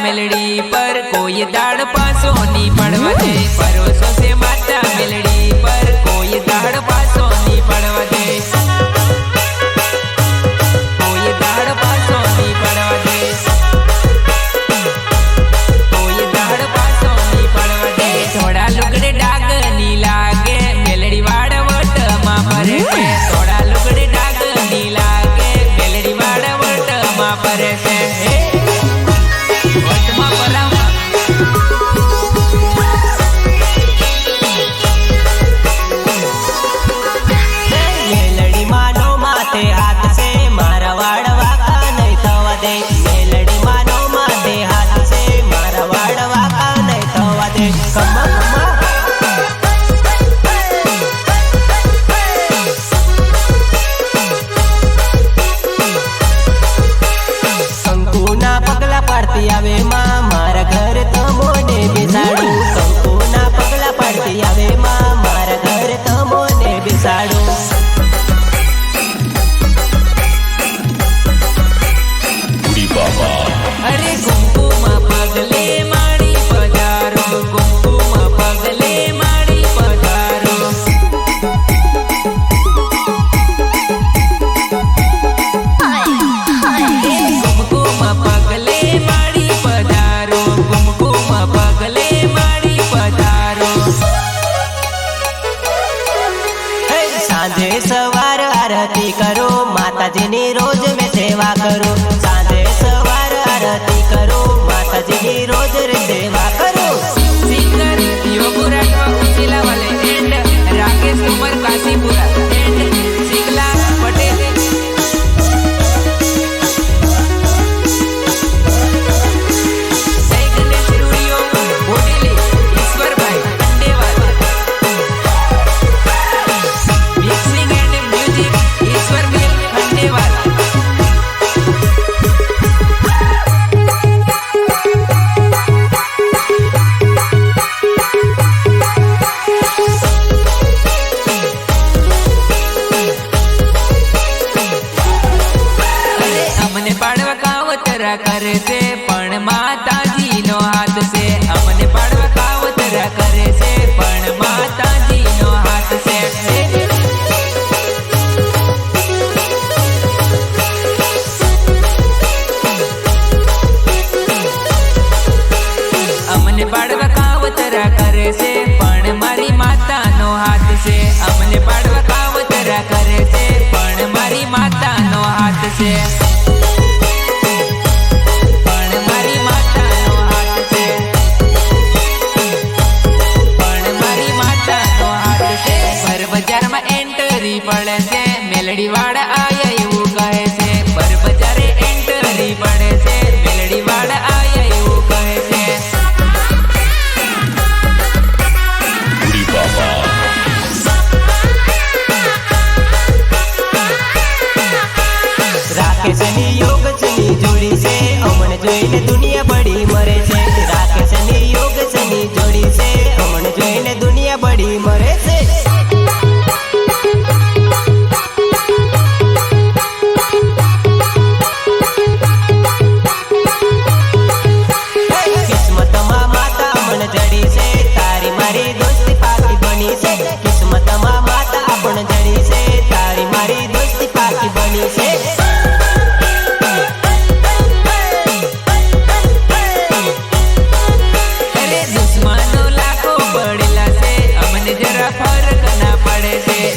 मेलड़ी पर कोई दाड़ पासो नी पड़वा दे। परोसो से माता मेलड़ी पर कोई दाड़ पासो नी पड़वा दे। कोई दाड़ पासो नी पड़वा दे। कोई दाड़ पासो नी पड़वा दे। थोड़ा लुगड़े डाग नी लागे मेलड़ी वाड़ वट मा परे से। थोड़ा लुगड़े डाग नी लागे मेलड़ी वाड़ वट मा परे से। सांझे सवार आरती करो माताजी नी रोज में सेवा करो। सांझे सवार आरती करो माताजी नी रोज रे सेवा करो। सिंगर योगुरा उचिला वाले एंड राकेश कुमार काशीपुरा एंड सिंगला पटेल। करे से पण माताजी नो हाथ से। अमने पाड़वा कावतरा करे से पण माताजी नो हाथ से। अमने पाड़वा कावतरा करे से पण मारी माता नो हाथ से। अमने पाड़वा कावतरा करे से पण मारी माता नो हाथ से। पड़े से मेलड़ी वाड़ आया यू कहे से। पर बजारे एंटरी पड़े से मेलड़ी वाड़ आया यू कहे से। राकेश नी योग चनी जोड़ी से अमन जोईने दुनिया बड़ी मरे से। राकेश नी योग चनी जोड़ी से अमन जोईने दुनिया बड़ी मरे से।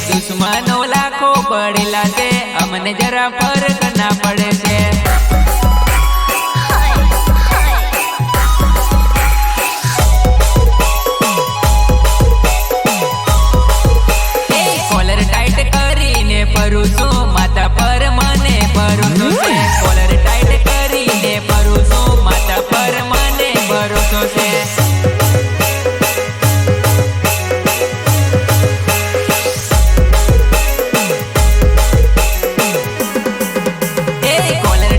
दुश्मनों लाखों पड़ेला से अमने जरा फर्क ना पड़े से। कॉलर टाइट करीने परुसो माता पर मने परुसो से। कॉलर टाइट करीने परुसो माता पर मने परुसो से। कॉलर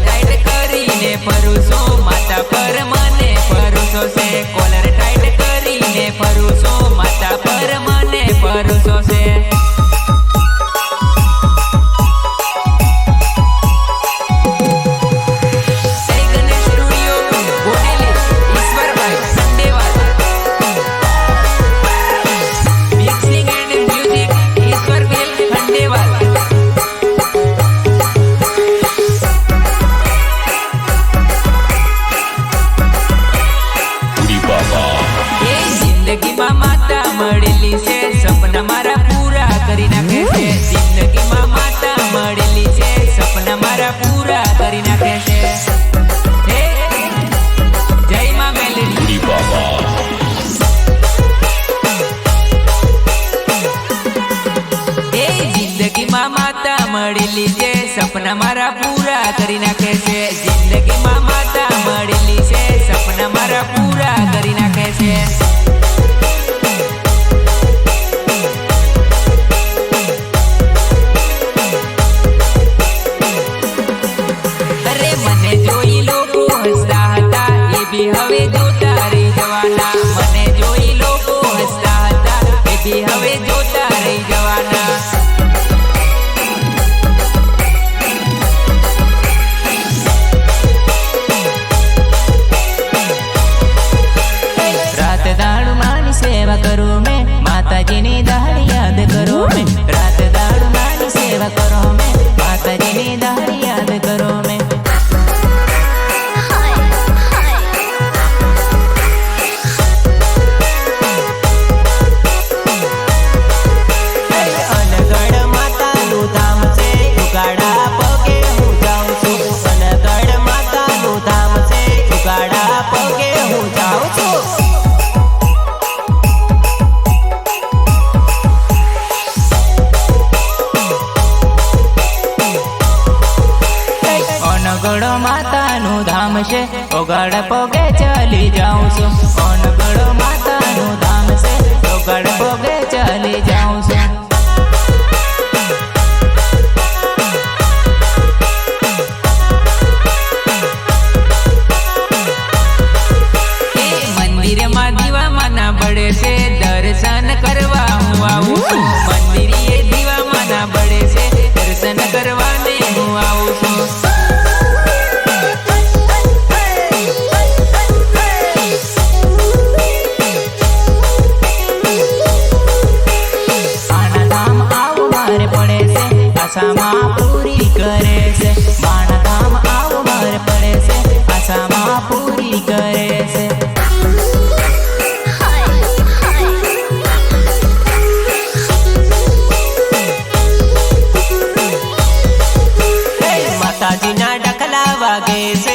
મારા પૂરા કરી નાખે છે. હે જય માં મેલડી એ જિંદગીમાં માતા મળેલી છે, સપના મારા પૂરા કરી નાખે છે. જિંદગીમાં માતા મળેલી છે, સપના મારા પૂરા કરી નાખે છે. અરે મને જોઈ લોકો હસતા હતા, એ બી હવે જોતા રહી જવાના. મને જોઈ લોકો હસતા હતા, એ બી હવે જોતા રહી જવાના. રાત દાડુ માની સેવા કરું મેં, માતાજીની દાડી યાદ કરો મેં. રાત દાડુ માની સેવા કરો મેં, માતાજીની દાડી યાદ કરો મેં. અનગઢ માતાનું ધામ છે, ઉગાડા પગે હું જાઉં છું. અનગઢ માતાનું ધામ છે, ઉગાડા પગે હું જાઉં છું. અનગઢ માતાનું ધામ છે, ઓગાડ પગે ચાલી જાઉં છું. અનગઢ માતાનું ધામ છે, ઓગાડ પગે ચાલી જાઉં છું. એ મંદિરમાં દીવામાં ના બળે છે, દર્શન કરવા હું આવું છું. મંદિરે દીવામાં ના બળે છે, દર્શન કરવાને હું આવું છું. બાણાધામ આવું મારે પડે છે, આશામાં પૂરી કરે છે. બાણાધામ આવું મારે પડે છે, આશામાં પૂરી કરે છે. માતાજીના ડખલા વાગે છે,